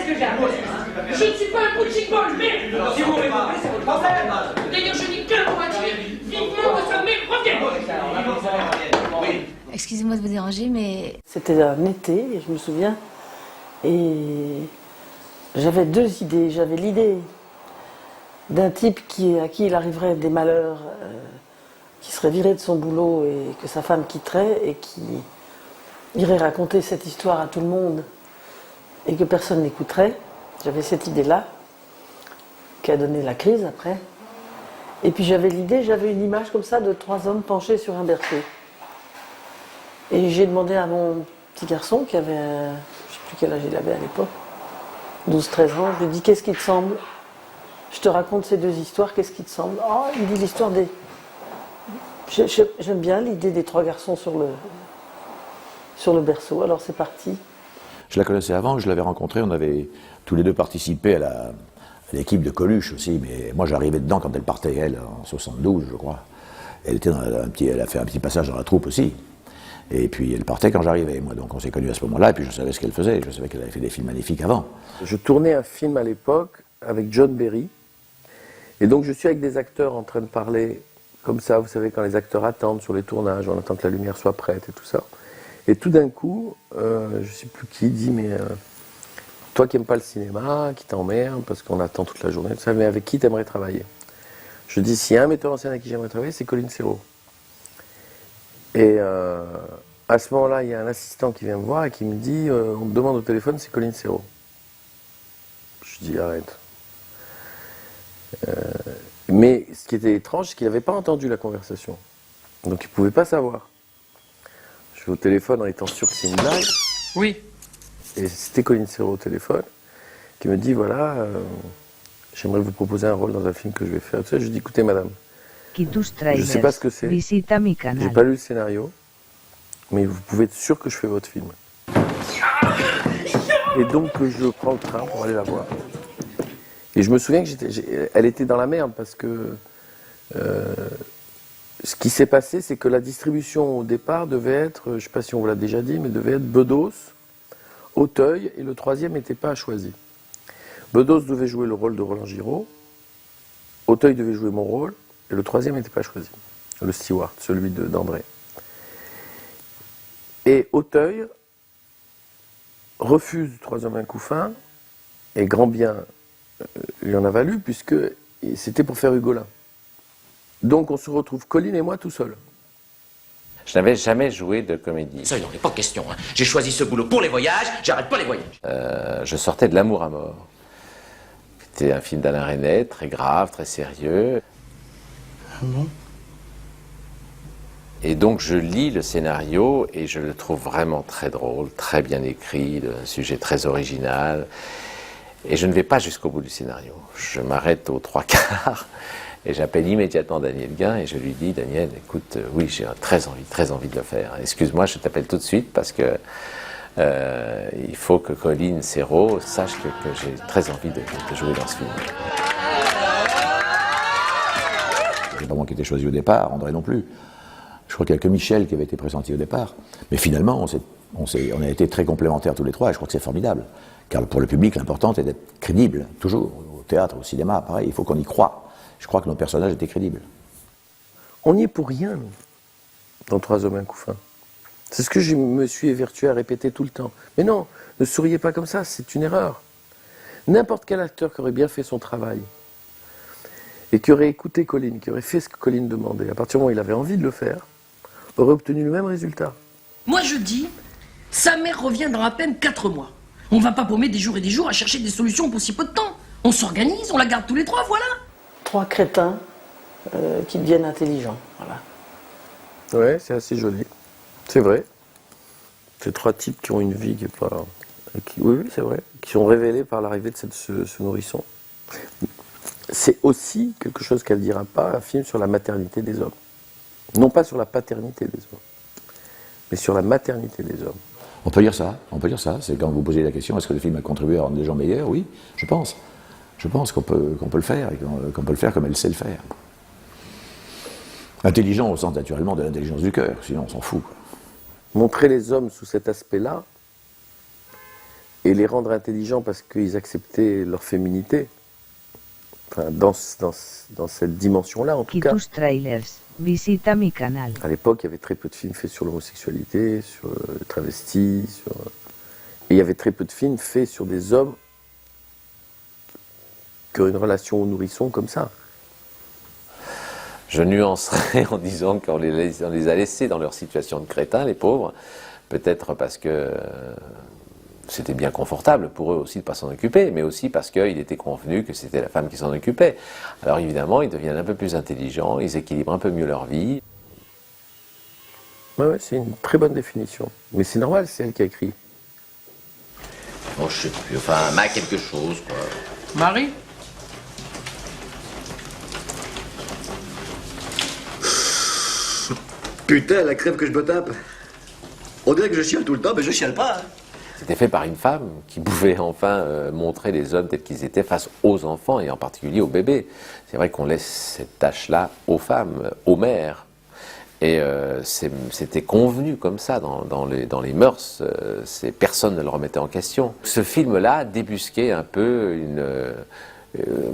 qu'est-ce que j'ai à poser? Je ne suis pas un punching ball, mais si vous répondez, c'est votre problème. D'ailleurs, je n'ai qu'un mot à dire. Vivement que ce mec revienne. Excusez-moi de vous déranger, mais... C'était un été, je me souviens, et j'avais deux idées. J'avais l'idée d'un type à qui il arriverait des malheurs, qui serait viré de son boulot et que sa femme quitterait et qui irait raconter cette histoire à tout le monde et que personne n'écouterait. J'avais cette idée-là, qui a donné la crise après. Et puis j'avais une image comme ça de trois hommes penchés sur un berceau. Et j'ai demandé à mon petit garçon, qui avait, je ne sais plus quel âge il avait à l'époque, 12-13 ans, je lui ai dit, qu'est-ce qui te semble? Je te raconte ces deux histoires, qu'est-ce qui te semble? Oh, il me dit l'histoire des... J'aime bien l'idée des trois garçons sur le berceau, alors c'est parti. Je la connaissais avant, je l'avais rencontrée, on avait tous les deux participé à l'équipe de Coluche aussi, mais moi j'arrivais dedans quand elle partait, elle, en 72 je crois. Elle a fait un petit passage dans la troupe aussi. Et puis elle partait quand j'arrivais, moi, donc on s'est connus à ce moment-là, et puis je savais ce qu'elle faisait, je savais qu'elle avait fait des films magnifiques avant. Je tournais un film à l'époque avec John Berry, et donc je suis avec des acteurs en train de parler, comme ça, vous savez, quand les acteurs attendent sur les tournages, on attend que la lumière soit prête et tout ça. Et tout d'un coup, je ne sais plus qui dit, mais toi qui n'aimes pas le cinéma, qui t'emmerde, parce qu'on attend toute la journée, tu sais, mais avec qui tu aimerais travailler? Je dis, s'il y a un metteur en scène avec qui j'aimerais travailler, c'est Colin Serrault. Et à ce moment-là, il y a un assistant qui vient me voir et qui me dit, on me demande au téléphone, c'est Colin Serrault. Je dis, arrête. Mais ce qui était étrange, c'est qu'il n'avait pas entendu la conversation. Donc il ne pouvait pas savoir. Je vais au téléphone en étant sûr que c'est une blague. Oui. Et c'était Colin Serrault au téléphone, qui me dit, voilà, j'aimerais vous proposer un rôle dans un film que je vais faire. Je lui dis, écoutez madame, je ne sais pas ce que c'est, j'ai pas lu le scénario, mais vous pouvez être sûr que je fais votre film. Et donc je prends le train pour aller la voir. Et je me souviens elle était dans la merde parce que ce qui s'est passé, c'est que la distribution au départ devait être, je ne sais pas si on vous l'a déjà dit, mais devait être Bedos, Auteuil, et le troisième n'était pas choisi. Bedos devait jouer le rôle de Roland Giraud, Auteuil devait jouer mon rôle, et le troisième n'était pas choisi, le steward, celui d'André. Et Auteuil refuse Trois hommes un couffin, et grand bien lui en a valu, puisque c'était pour faire Hugolin. Donc on se retrouve, Colline et moi, tout seuls. Je n'avais jamais joué de comédie. Ça, il n'en est pas question. Hein. J'ai choisi ce boulot pour les voyages, j'arrête pas les voyages. Je sortais de L'amour à mort. C'était un film d'Alain Resnais, très grave, très sérieux. Ah bon? Et donc je lis le scénario et je le trouve vraiment très drôle, très bien écrit, un sujet très original. Et je ne vais pas jusqu'au bout du scénario. Je m'arrête aux trois quarts et j'appelle immédiatement Daniel Guin et je lui dis, Daniel, écoute, oui, j'ai très envie de le faire. Excuse-moi, je t'appelle tout de suite parce que il faut que Colin Serrault sache que j'ai très envie de jouer dans ce film. C'est pas moi qui ai été choisi au départ, André non plus. Je crois qu'il n'y a que Michel qui avait été pressenti au départ. Mais finalement, on a été très complémentaires tous les trois et je crois que c'est formidable. Car pour le public, l'important est d'être crédible, toujours. Au théâtre, au cinéma, pareil, il faut qu'on y croie. Je crois que nos personnages étaient crédibles. On n'y est pour rien, nous, dans Trois hommes un couffin. C'est ce que je me suis évertué à répéter tout le temps. Mais non, ne souriez pas comme ça, c'est une erreur. N'importe quel acteur qui aurait bien fait son travail et qui aurait écouté Colline, qui aurait fait ce que Colline demandait, à partir du moment où il avait envie de le faire, aurait obtenu le même résultat. Moi, je dis, sa mère revient dans à peine 4 mois. On va pas paumer des jours et des jours à chercher des solutions pour si peu de temps. On s'organise, on la garde tous les trois, voilà. Trois crétins qui deviennent intelligents, voilà. Ouais, c'est assez joli. C'est vrai. C'est trois types qui ont une vie qui est pas... oui, c'est vrai. Qui sont révélés par l'arrivée de ce nourrisson. C'est aussi quelque chose qu'elle ne dira pas, un film sur la maternité des hommes. Non pas sur la paternité des hommes, mais sur la maternité des hommes. On peut dire ça. C'est quand vous posez la question, est-ce que le film a contribué à rendre les gens meilleurs? Oui, je pense. Je pense qu'on peut le faire, et qu'on peut le faire comme elle sait le faire. Intelligent au sens naturellement de l'intelligence du cœur, sinon on s'en fout. Montrer les hommes sous cet aspect-là, et les rendre intelligents parce qu'ils acceptaient leur féminité. Enfin, dans cette dimension-là, en tout cas. Kitus Trailers, visita mi canal. À l'époque, il y avait très peu de films faits sur l'homosexualité, sur les travestis, et il y avait très peu de films faits sur des hommes qui ont une relation au nourrisson comme ça. Je nuancerai en disant qu'on les a laissés dans leur situation de crétins, les pauvres, peut-être parce que c'était bien confortable pour eux aussi de ne pas s'en occuper, mais aussi parce qu'il était convenu que c'était la femme qui s'en occupait. Alors évidemment, ils deviennent un peu plus intelligents, ils équilibrent un peu mieux leur vie. Ouais, c'est une très bonne définition. Mais c'est normal, c'est elle qui a écrit. Bon, je sais plus, enfin, ma quelque chose, quoi. Marie? Putain, la crève que je me tape. On dirait que je chiale tout le temps, mais je chiale pas. Hein. C'était fait par une femme qui pouvait enfin montrer les hommes tels qu'ils étaient face aux enfants et en particulier aux bébés. C'est vrai qu'on laisse cette tâche-là aux femmes, aux mères. Et c'était convenu comme ça dans les mœurs. Personne ne le remettait en question. Ce film-là débusquait un peu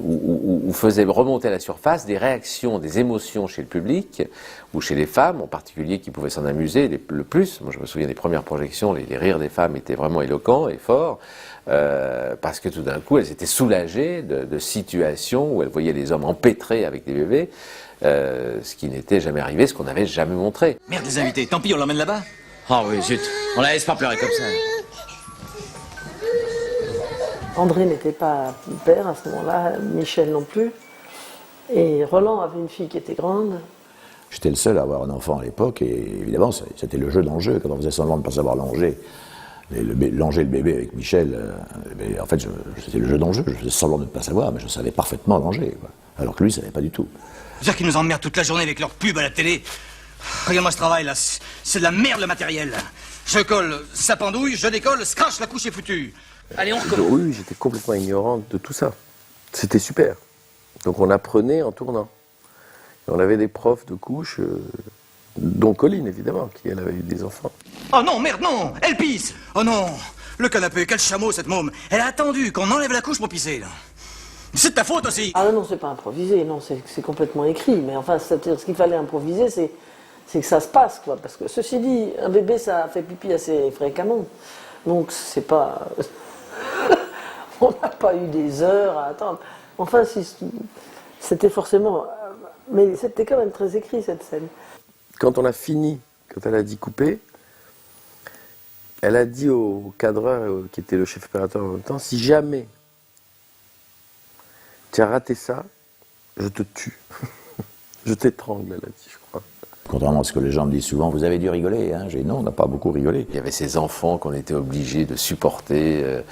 où faisait remonter à la surface des réactions, des émotions chez le public, ou chez les femmes en particulier qui pouvaient s'en amuser le plus. Moi je me souviens des premières projections, les rires des femmes étaient vraiment éloquents et forts, parce que tout d'un coup elles étaient soulagées de situations où elles voyaient les hommes empêtrés avec des bébés, ce qui n'était jamais arrivé, ce qu'on n'avait jamais montré. Merde, les invités, tant pis, on l'emmène là-bas. Oh oui, zut, on la laisse pas pleurer comme ça. André n'était pas père à ce moment-là, Michel non plus. Et Roland avait une fille qui était grande. J'étais le seul à avoir un enfant à l'époque, et évidemment, c'était le jeu d'enjeu. Quand on faisait semblant de ne pas savoir langer le bébé avec Michel, en fait, c'était le jeu d'enjeu. Je faisais semblant de ne pas savoir, mais je savais parfaitement langer, quoi. Alors que lui, il ne savait pas du tout. C'est-à-dire qu'ils nous emmerdent toute la journée avec leurs pubs à la télé. Regarde-moi ce travail, là. C'est de la merde, le matériel. Je colle, ça pendouille, je décolle, scratch, la couche est foutue. Allez, on recommence. Oui, j'étais complètement ignorante de tout ça. C'était super. Donc on apprenait en tournant. Et on avait des profs de couche, dont Colline évidemment, qui elle avait eu des enfants. Oh non, merde, non. Elle pisse. Oh non. Le canapé, quel chameau, cette môme. Elle a attendu qu'on enlève la couche pour pisser, là. C'est de ta faute aussi. Ah non, c'est pas improvisé, non, c'est complètement écrit. Mais enfin, c'est-à-dire, ce qu'il fallait improviser, c'est que ça se passe, quoi. Parce que ceci dit, un bébé, ça fait pipi assez fréquemment. Donc c'est pas... On n'a pas eu des heures à attendre. Enfin, si, c'était forcément... Mais c'était quand même très écrit, cette scène. Quand on a fini, quand elle a dit couper, elle a dit au cadreur, qui était le chef opérateur en même temps, si jamais tu as raté ça, je te tue. Je t'étrangle, elle a dit, je crois. Contrairement à ce que les gens me disent souvent, vous avez dû rigoler, hein? J'ai dit, non, on n'a pas beaucoup rigolé. Il y avait ces enfants qu'on était obligés de supporter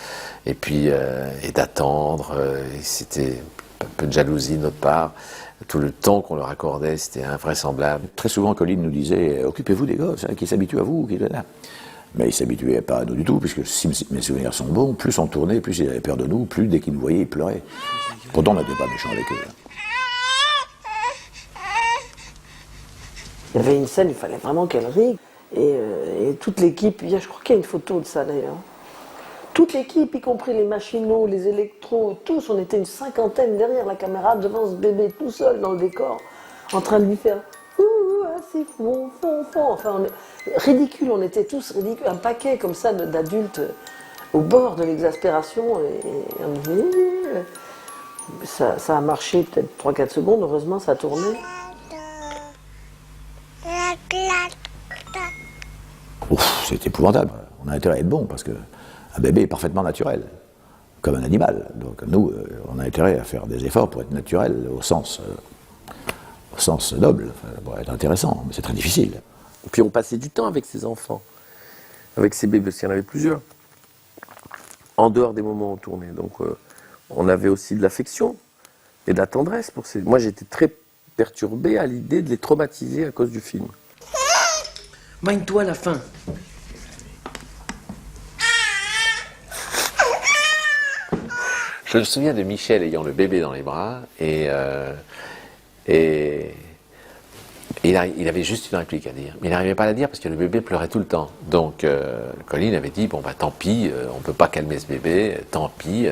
et puis et d'attendre. Et c'était un peu de jalousie de notre part. Tout le temps qu'on leur accordait, c'était invraisemblable. Très souvent, Colline nous disait, occupez-vous des gosses, hein, qui s'habituent à vous. Mais ils ne s'habituaient pas à nous du tout, puisque si mes souvenirs sont bons, plus on tournait, plus ils avaient peur de nous, plus dès qu'ils nous voyaient, ils pleuraient. Pourtant, on n'était pas méchants avec eux. Il y avait une scène, il fallait vraiment qu'elle rie. Et toute l'équipe, je crois qu'il y a une photo de ça d'ailleurs. Toute l'équipe, y compris les machinaux, les électros, tous, on était une cinquantaine derrière la caméra, devant ce bébé tout seul dans le décor, en train de lui faire « Ouh, c'est fond, fond, fond ». Enfin, ridicule, on était tous ridicules, un paquet comme ça d'adultes au bord de l'exaspération. Et on disait, ça a marché peut-être 3-4 secondes, heureusement ça a tourné. Ouf, c'est épouvantable. On a intérêt à être bon, parce qu'un bébé est parfaitement naturel, comme un animal. Donc nous, on a intérêt à faire des efforts pour être naturel au sens noble, pour être intéressant, mais c'est très difficile. Et puis on passait du temps avec ses enfants, avec ses bébés, parce qu'il y en avait plusieurs, en dehors des moments où on tournait. Donc on avait aussi de l'affection et de la tendresse pour ces... Moi j'étais très perturbé à l'idée de les traumatiser à cause du film. Magne-toi la fin. Je me souviens de Michel ayant le bébé dans les bras et Et il avait juste une réplique à dire. Mais il n'arrivait pas à la dire parce que le bébé pleurait tout le temps. Donc Colline avait dit, bon bah tant pis, on ne peut pas calmer ce bébé, tant pis,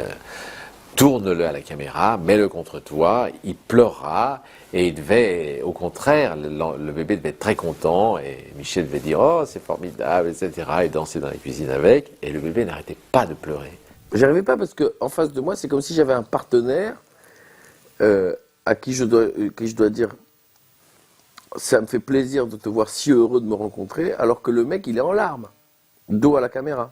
tourne-le à la caméra, mets-le contre toi, il pleurera, et il devait, au contraire, le bébé devait être très content, et Michel devait dire, oh c'est formidable, etc., et danser dans la cuisine avec, et le bébé n'arrêtait pas de pleurer. J'arrivais pas parce qu'en face de moi, c'est comme si j'avais un partenaire à qui je dois dire ça me fait plaisir de te voir si heureux de me rencontrer, alors que le mec, il est en larmes, dos à la caméra.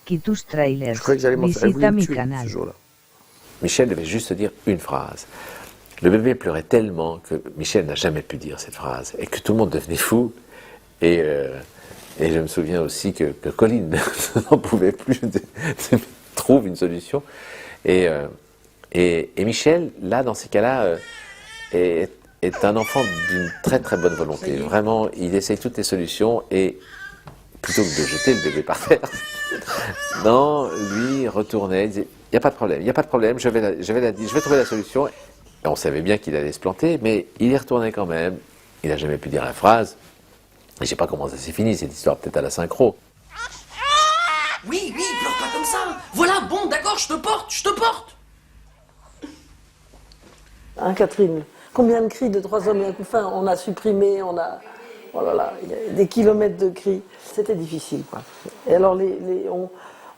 Kitus Trailers. Je croyais que j'allais m'en faire. Elle voulait Visita me mi tuer canal. ce jour-là. Michel devait juste dire une phrase. Le bébé pleurait tellement que Michel n'a jamais pu dire cette phrase, et que tout le monde devenait fou. Et je me souviens aussi que Colline n'en pouvait plus, trouve une solution. Et Michel, là, dans ces cas-là, est un enfant d'une très très bonne volonté. Vraiment, il essaye toutes les solutions et plutôt que de jeter le bébé par terre, non, lui retournait, il disait, il n'y a pas de problème, je vais trouver la solution. Et on savait bien qu'il allait se planter, mais il y retournait quand même. Il n'a jamais pu dire la phrase. Et je ne sais pas comment ça s'est fini, cette histoire, peut-être à la synchro. Oui, pleure pas comme ça. Voilà, bon, d'accord, je te porte. Hein, Catherine, combien de cris de 3 hommes et un couffin on a supprimé, oh là là, il y a des kilomètres de cris. C'était difficile, quoi. Et alors,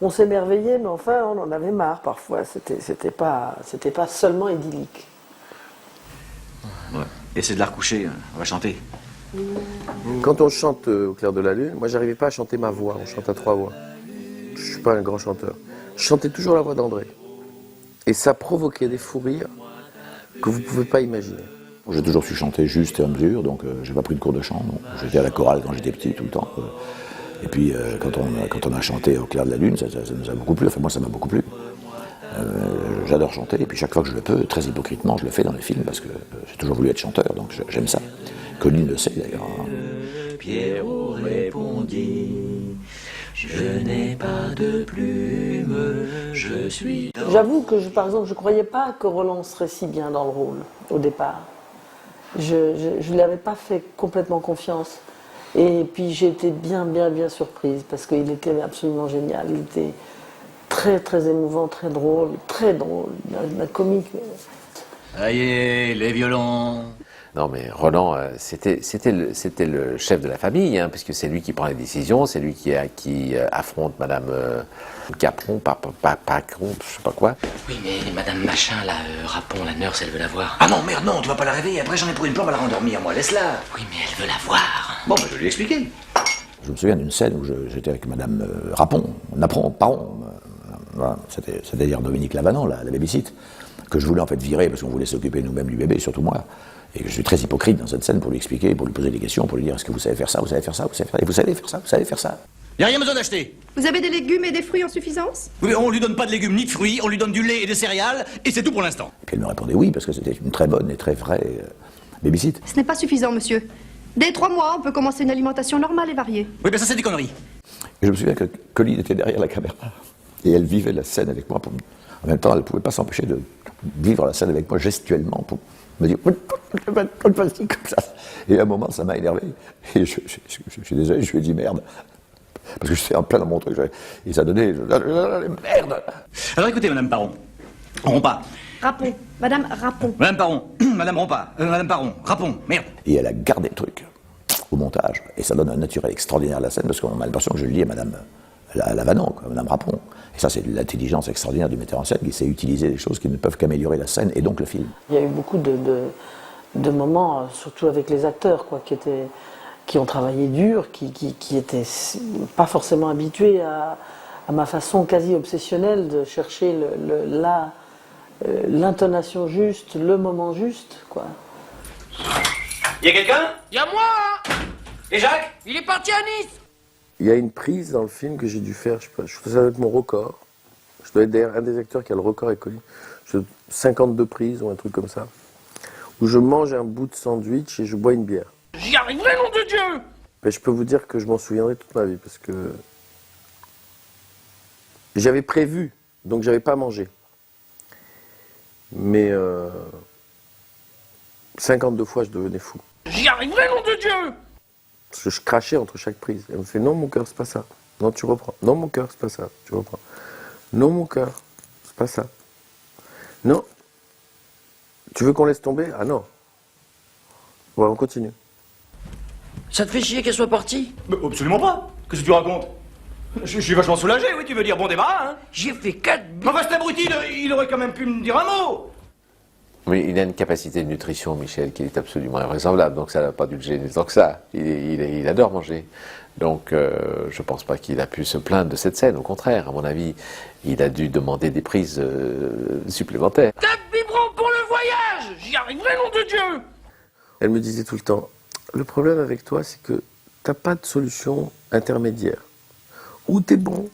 on s'émerveillait, mais enfin, on en avait marre parfois. C'était pas seulement idyllique. Ouais. Et c'est de la recoucher, on va chanter. Quand on chante au clair de la lune, moi, j'arrivais pas à chanter ma voix. On chante à 3 voix. Je suis pas un grand chanteur. Je chantais toujours la voix d'André. Et ça provoquait des fous rires que vous pouvez pas imaginer. J'ai toujours su chanter juste et en mesure, donc j'ai pas pris de cours de chant. J'étais à la chorale quand j'étais petit, tout le temps. Et puis quand on a chanté au clair de la lune, ça nous a beaucoup plu. Enfin moi ça m'a beaucoup plu. J'adore chanter, et puis chaque fois que je le peux, très hypocritement, je le fais dans les films parce que j'ai toujours voulu être chanteur, donc j'aime ça. Colline le sait d'ailleurs. Pierrot répondit, je n'ai pas de plume, je suis... J'avoue que, par exemple, je ne croyais pas que Roland serait si bien dans le rôle, au départ. Je ne lui avais pas fait complètement confiance. Et puis j'ai été bien surprise, parce qu'il était absolument génial. Il était très, très émouvant, très drôle, un comique. Aïe, les violons. Non mais Roland, c'était le chef de la famille, hein, puisque c'est lui qui prend les décisions, c'est lui qui affronte Madame Capron, Pacron, je sais pas quoi. Oui, mais Madame Machin, là, Rapon, la nurse, elle veut la voir. Ah non, merde, non, tu vas pas la réveiller. Après, j'en ai pour une plombe à la rendormir, moi, laisse-la. Oui, mais elle veut la voir. Bon, je vais lui expliquer. Je me souviens d'une scène où j'étais avec Madame Paron, voilà, c'est-à-dire Dominique Lavanant, la babysitte, que je voulais en fait virer parce qu'on voulait s'occuper nous-mêmes du bébé, surtout moi. Et je suis très hypocrite dans cette scène pour lui expliquer, pour lui poser des questions, pour lui dire est-ce que vous savez faire ça, vous savez faire ça, et vous savez faire ça, vous savez faire ça. Y a rien besoin d'acheter. Vous avez des légumes et des fruits en suffisance? Oui, on lui donne pas de légumes ni de fruits, on lui donne du lait et des céréales, et c'est tout pour l'instant. Et puis elle me répondait oui, parce que c'était une très bonne et très vraie babysitte. Ce n'est pas suffisant, monsieur. Dès 3 mois, on peut commencer une alimentation normale et variée. Oui, ben ça, c'est des conneries. Et je me souviens que Colline était derrière la caméra, et elle vivait la scène avec moi. En même temps, elle ne pouvait pas s'empêcher de vivre la scène avec moi gestuellement, pour me dire vas-y comme ça. Et à un moment, ça m'a énervé. Et je suis désolé, je lui ai dit merde. Parce que j'étais en plein dans mon truc. Et ça donnait merde. Alors écoutez, Madame Paron, on rompt pas. Rapon. Madame Rapon. Madame Paron, Madame rompt pas. Madame Paron, Rapon, merde. Et elle a gardé le truc au montage. Et ça donne un naturel extraordinaire à la scène, parce qu'on a l'impression que je lui dis à Madame Lavanant, quoi, Madame Rapon. Et ça, c'est l'intelligence extraordinaire du metteur en scène qui sait utiliser des choses qui ne peuvent qu'améliorer la scène et donc le film. Il y a eu beaucoup de moments, surtout avec les acteurs, quoi, qui ont travaillé dur, qui étaient pas forcément habitués à ma façon quasi obsessionnelle de chercher l'intonation juste, le moment juste, quoi. Y a quelqu'un? Y a moi. Et Jacques? Il est parti à Nice. Il y a une prise dans le film que j'ai dû faire, je sais pas, je trouve que ça doit être mon record. Je dois être d'ailleurs un des acteurs qui a le record avec Colline. 52 prises ou un truc comme ça. Où je mange un bout de sandwich et je bois une bière. J'y arriverai, nom de Dieu. Mais je peux vous dire que je m'en souviendrai toute ma vie parce que j'avais prévu, donc j'avais pas mangé. Mais 52 fois je devenais fou. J'y arriverai, nom de Dieu! Parce que je crachais entre chaque prise. Elle me fait non, mon cœur, c'est pas ça. Non, tu reprends. Non, mon cœur, c'est pas ça. Tu reprends. Non, mon cœur, c'est pas ça. Non. Tu veux qu'on laisse tomber? Ah non. Ouais, on continue. Ça te fait chier qu'elle soit partie? Absolument pas. Qu'est-ce que tu racontes? Je suis vachement soulagé, oui, tu veux dire bon débarras, hein? J'ai fait 4 Mais enfin, cet abruti, il aurait quand même pu me dire un mot. Oui, il a une capacité de nutrition, Michel, qui est absolument invraisemblable, donc ça n'a pas dû le gêner tant que ça. Il adore manger. Donc je pense pas qu'il a pu se plaindre de cette scène, au contraire, à mon avis, il a dû demander des prises supplémentaires. 4 biberons pour le voyage! J'y arriverai, nom de Dieu! Elle me disait tout le temps, le problème avec toi, c'est que t'as pas de solution intermédiaire. Ou t'es bon,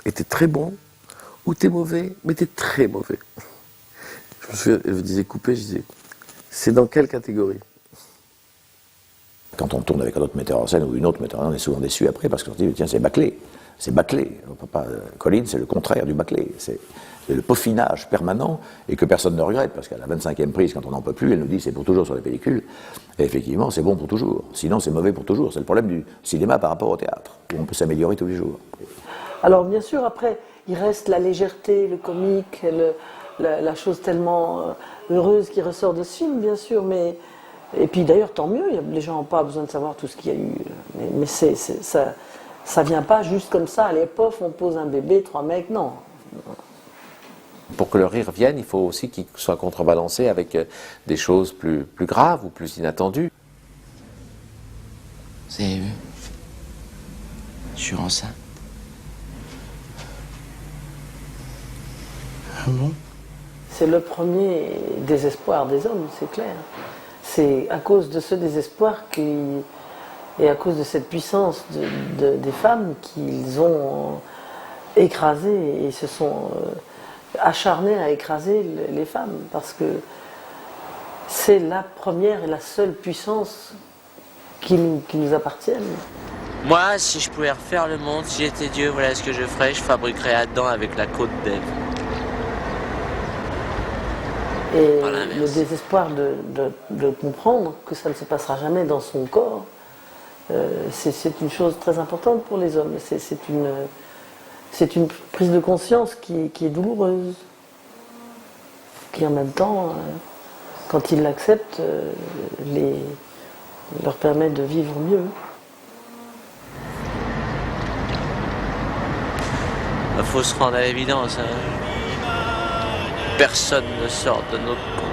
et t'es très bon, ou t'es mauvais, mais t'es très mauvais. Je me souviens, elle me disait couper, je disais, c'est dans quelle catégorie? Quand on tourne avec un autre metteur en scène ou une autre metteur en scène, on est souvent déçu après parce qu'on se dit, tiens, c'est bâclé. C'est bâclé. Colline, c'est le contraire du bâclé. C'est le peaufinage permanent et que personne ne regrette parce qu'à la 25e prise, quand on n'en peut plus, elle nous dit c'est pour toujours sur les pellicules. Et effectivement, c'est bon pour toujours. Sinon, c'est mauvais pour toujours. C'est le problème du cinéma par rapport au théâtre, où on peut s'améliorer tous les jours. Alors bien sûr, après, il reste la légèreté, le comique, la chose tellement heureuse qui ressort de ce film, bien sûr, mais... Et puis d'ailleurs, tant mieux, les gens n'ont pas besoin de savoir tout ce qu'il y a eu. Mais ça vient pas juste comme ça, allez, pof, on pose un bébé, 3 mecs, non. Pour que le rire vienne, il faut aussi qu'il soit contrebalancé avec des choses plus graves ou plus inattendues. Vous avez vu? Je suis enceinte. Ah bon? C'est le premier désespoir des hommes, c'est clair. C'est à cause de ce désespoir et à cause de cette puissance des femmes qu'ils ont écrasé et se sont acharnés à écraser les femmes. Parce que c'est la première et la seule puissance qui nous appartiennent. Moi, si je pouvais refaire le monde, si j'étais Dieu, voilà ce que je ferais. Je fabriquerais Adam avec la côte d'Ève. Et le désespoir de comprendre que ça ne se passera jamais dans son corps, c'est une chose très importante pour les hommes. C'est une prise de conscience qui est douloureuse, qui en même temps, quand ils l'acceptent, leur permet de vivre mieux. Il faut se rendre à l'évidence. Hein. Personne ne sort de notre compte.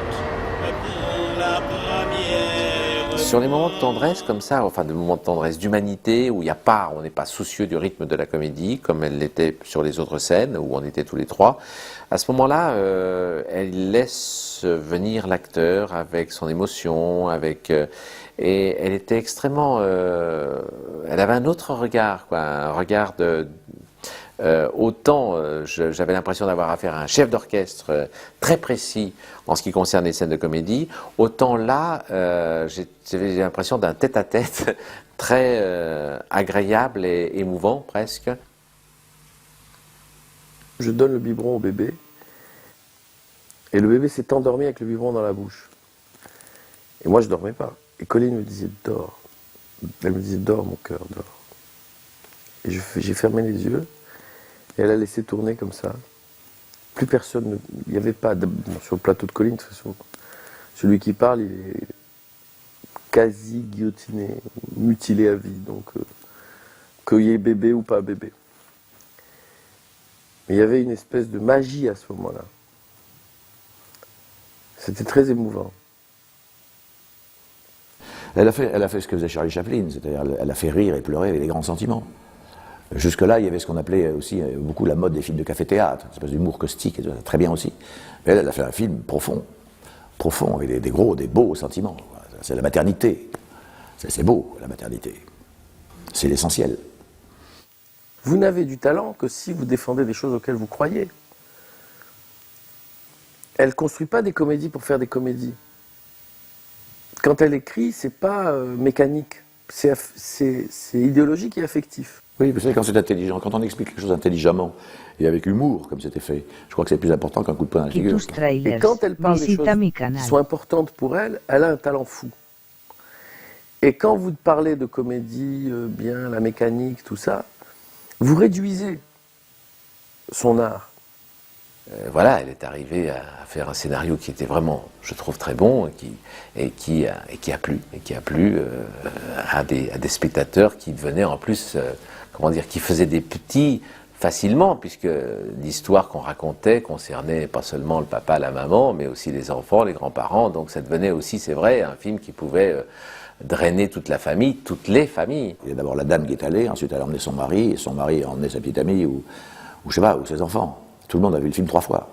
Sur les moments de tendresse comme ça, enfin des moments de tendresse d'humanité où il n'y a pas, on n'est pas soucieux du rythme de la comédie comme elle l'était sur les autres scènes où on était tous les trois. À ce moment-là, elle laisse venir l'acteur avec son émotion, et elle était extrêmement, elle avait un autre regard, quoi, un regard de autant j'avais l'impression d'avoir affaire à un chef d'orchestre très précis en ce qui concerne les scènes de comédie, autant là j'avais l'impression d'un tête-à-tête très agréable et émouvant presque. Je donne le biberon au bébé et le bébé s'est endormi avec le biberon dans la bouche. Et moi je dormais pas. Et Colline me disait dors. Elle me disait dors mon cœur, dors. Et j'ai fermé les yeux. Et elle a laissé tourner comme ça. Plus personne, il n'y avait pas, sur le plateau de Colline, de toute façon, celui qui parle, il est quasi guillotiné, mutilé à vie, donc qu'il y ait bébé ou pas bébé. Mais il y avait une espèce de magie à ce moment-là. C'était très émouvant. Elle a fait ce que faisait Charlie Chaplin, c'est-à-dire elle a fait rire et pleurer avec les grands sentiments. Jusque-là, il y avait ce qu'on appelait aussi beaucoup la mode des films de café-théâtre, une espèce d'humour caustique, et très bien aussi. Mais elle a fait un film profond, avec des beaux sentiments. C'est la maternité. C'est beau, la maternité. C'est l'essentiel. Vous n'avez du talent que si vous défendez des choses auxquelles vous croyez. Elle ne construit pas des comédies pour faire des comédies. Quand elle écrit, c'est pas mécanique. C'est idéologique et affectif. Oui, vous savez, quand c'est intelligent, quand on explique quelque chose intelligemment et avec humour, comme c'était fait, je crois que c'est plus important qu'un coup de poing dans la figure. Et quand elle parle des choses qui sont importantes pour elle, elle a un talent fou. Et quand vous parlez de comédie, bien, la mécanique, tout ça, vous réduisez son art. Voilà, elle est arrivée à faire un scénario qui était vraiment, je trouve, très bon et qui a plu à des spectateurs qui devenaient en plus, comment dire, qui faisaient des petits facilement, puisque l'histoire qu'on racontait concernait pas seulement le papa, la maman, mais aussi les enfants, les grands-parents. Donc ça devenait aussi, c'est vrai, un film qui pouvait drainer toute la famille, toutes les familles. Il y a d'abord la dame qui est allée, ensuite elle a emmené son mari, et son mari a emmené sa petite amie, ou je sais pas, ou ses enfants. Tout le monde a vu le film 3 fois.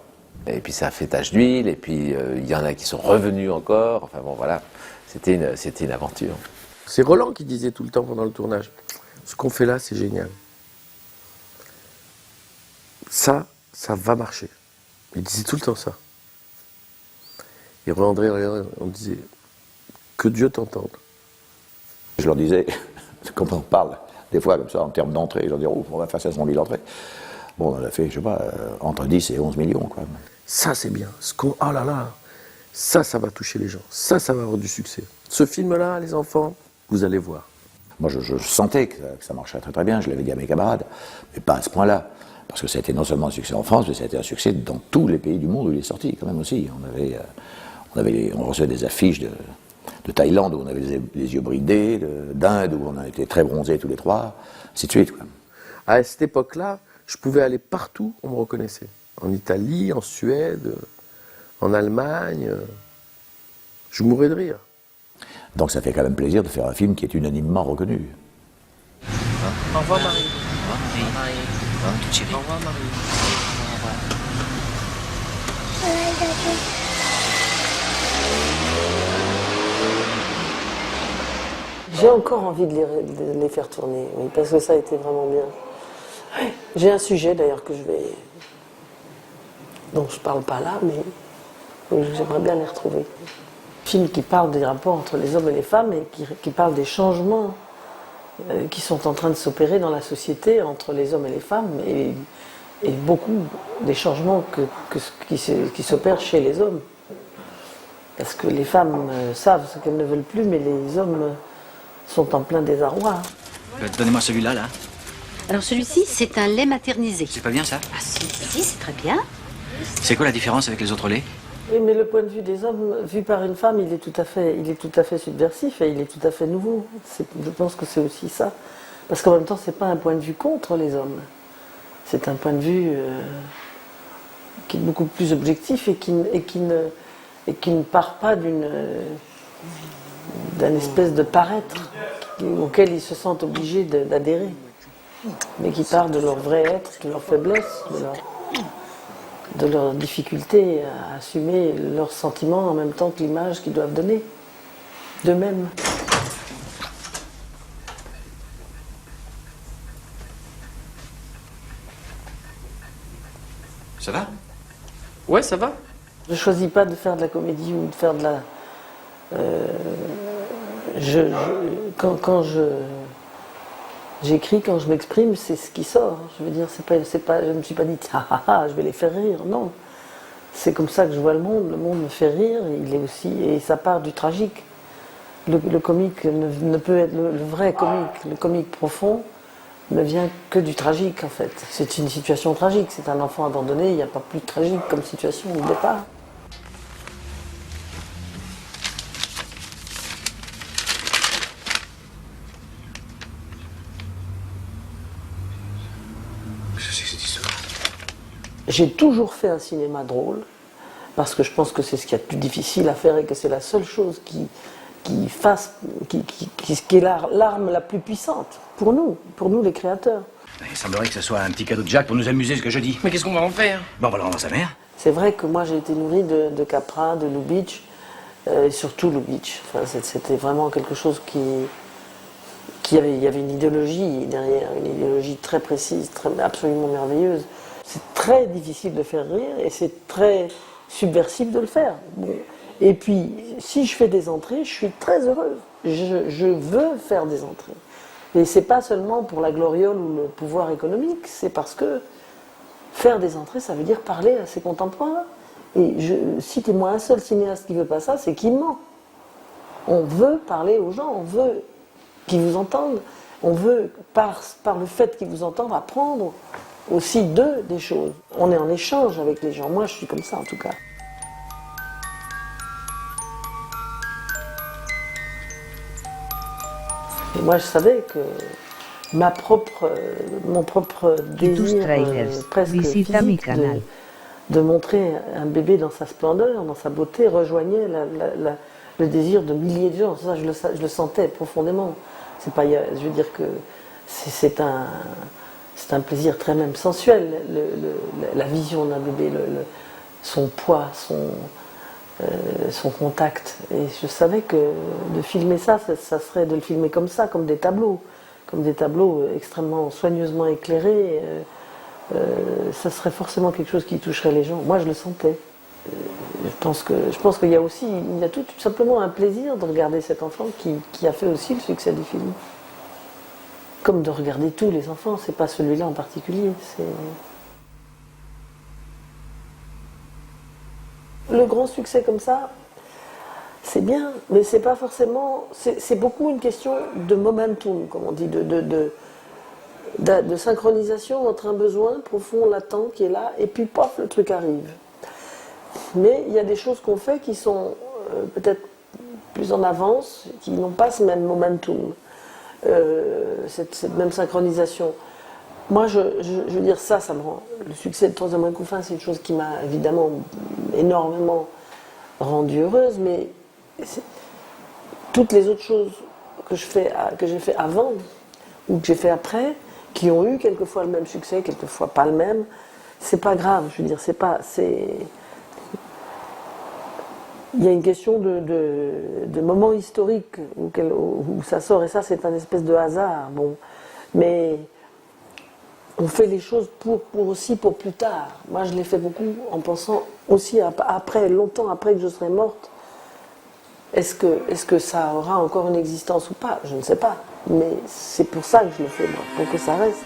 Et puis ça a fait tache d'huile, et puis il y en a qui sont revenus encore. Enfin bon, voilà, c'était une aventure. C'est Roland qui disait tout le temps pendant le tournage, ce qu'on fait là, c'est génial. Ça va marcher. Il disait tout le temps ça. Et André, on disait, que Dieu t'entende. Je leur disais, quand on parle, des fois comme ça, en termes d'entrée, je leur disais, oh, on va faire 500 000 entrées. Bon, on en a fait, je sais pas, entre 10 et 11 millions, quoi. Ça, c'est bien. Oh là là, ça va toucher les gens. Ça va avoir du succès. Ce film-là, les enfants, vous allez voir. Moi, je sentais que ça marchait très très bien, je l'avais dit à mes camarades, mais pas à ce point-là. Parce que ça a été non seulement un succès en France, mais ça a été un succès dans tous les pays du monde où il est sorti, quand même aussi. On recevait des affiches de Thaïlande où on avait les yeux bridés, d'Inde où on a été très bronzés tous les 3, ainsi de suite, quoi. À cette époque-là, je pouvais aller partout, on me reconnaissait. En Italie, en Suède, en Allemagne. Je mourrais de rire. Donc ça fait quand même plaisir de faire un film qui est unanimement reconnu. Au revoir Marie. Au revoir Marie. Au revoir Marie. J'ai encore envie de les faire tourner, oui, parce que ça a été vraiment bien. J'ai un sujet d'ailleurs dont je parle pas là, mais j'aimerais bien les retrouver. Un film qui parle des rapports entre les hommes et les femmes et qui parle des changements qui sont en train de s'opérer dans la société entre les hommes et les femmes et beaucoup des changements qui s'opèrent chez les hommes. Parce que les femmes savent ce qu'elles ne veulent plus, mais les hommes sont en plein désarroi. Donnez-moi celui-là, là. Alors celui-ci, c'est un lait maternisé. C'est pas bien, ça? Ah si, c'est très bien. C'est quoi la différence avec les autres laits? Oui, mais le point de vue des hommes, vu par une femme, il est tout à fait subversif et il est tout à fait nouveau. Je pense que c'est aussi ça. Parce qu'en même temps, c'est pas un point de vue contre les hommes. C'est un point de vue qui est beaucoup plus objectif et qui ne part pas d'un espèce de paraître auquel ils se sentent obligés d'adhérer, mais qui part de leur vrai être, de leur faiblesse, de leur difficulté à assumer leurs sentiments en même temps que l'image qu'ils doivent donner d'eux-mêmes. Ça va? Ouais, ça va. Je ne choisis pas de faire de la comédie ou de faire de la... quand j'écris, quand je m'exprime, c'est ce qui sort. Je veux dire, je ne me suis pas dit je vais les faire rire. Non, c'est comme ça que je vois le monde. Le monde me fait rire. Il est aussi, et ça part du tragique. Le comique ne peut être le vrai comique. Le comique profond ne vient que du tragique en fait. C'est une situation tragique. C'est un enfant abandonné. Il n'y a pas plus tragique comme situation au départ. J'ai toujours fait un cinéma drôle, parce que je pense que c'est ce qu'il y a de plus difficile à faire et que c'est la seule chose qui est l'arme la plus puissante pour nous les créateurs. Il semblerait que ce soit un petit cadeau de Jacques pour nous amuser, ce que je dis. Mais qu'est-ce qu'on va en faire? Bon, on va le rendre à sa mère. C'est vrai que moi j'ai été nourrie de Capra, de Lubitsch, et surtout Lubitsch. Enfin, c'était vraiment quelque chose il y avait une idéologie derrière, une idéologie très précise, absolument merveilleuse. C'est très difficile de faire rire et c'est très subversif de le faire. Bon. Et puis, si je fais des entrées, je suis très heureuse. Je veux faire des entrées. Et c'est pas seulement pour la gloriole ou le pouvoir économique, c'est parce que faire des entrées, ça veut dire parler à ses contemporains. Et citez-moi un seul cinéaste qui veut pas ça, c'est qu'il ment. On veut parler aux gens, on veut qu'ils vous entendent, on veut, par le fait qu'ils vous entendent, apprendre aussi d'eux des choses. On est en échange avec les gens. Moi, je suis comme ça, en tout cas. Et moi, je savais que mon propre désir presque physique de montrer un bébé dans sa splendeur, dans sa beauté, rejoignait le désir de milliers de gens. Ça, je le sentais profondément. C'est pas, je veux dire que c'est un plaisir très même sensuel, la vision d'un bébé, son poids, son contact. Et je savais que de filmer ça serait de le filmer comme ça, comme des tableaux extrêmement soigneusement éclairés. Ça serait forcément quelque chose qui toucherait les gens. Moi, je le sentais. Je pense qu'il y a aussi, il y a tout simplement un plaisir de regarder cet enfant qui a fait aussi le succès du film. Comme de regarder tous les enfants, c'est pas celui-là en particulier. Le grand succès comme ça, c'est bien, mais c'est pas forcément. C'est beaucoup une question de momentum, comme on dit, de synchronisation entre un besoin profond, latent, qui est là, et puis pof, le truc arrive. Mais il y a des choses qu'on fait qui sont peut-être plus en avance, qui n'ont pas ce même momentum, cette même synchronisation. Moi, je veux dire, ça me rend. Le succès de Troisième Un Couffin, c'est une chose qui m'a évidemment énormément rendue heureuse, mais toutes les autres choses que j'ai fait avant ou que j'ai fait après, qui ont eu quelquefois le même succès, quelquefois pas le même, c'est pas grave. Je veux dire, il y a une question de moment historique où ça sort, et ça, c'est un espèce de hasard. Bon, mais on fait les choses aussi pour plus tard. Moi, je l'ai fait beaucoup en pensant aussi après, longtemps après que je serai morte. Est-ce que ça aura encore une existence ou pas? Je ne sais pas. Mais c'est pour ça que je le fais, moi, pour que ça reste.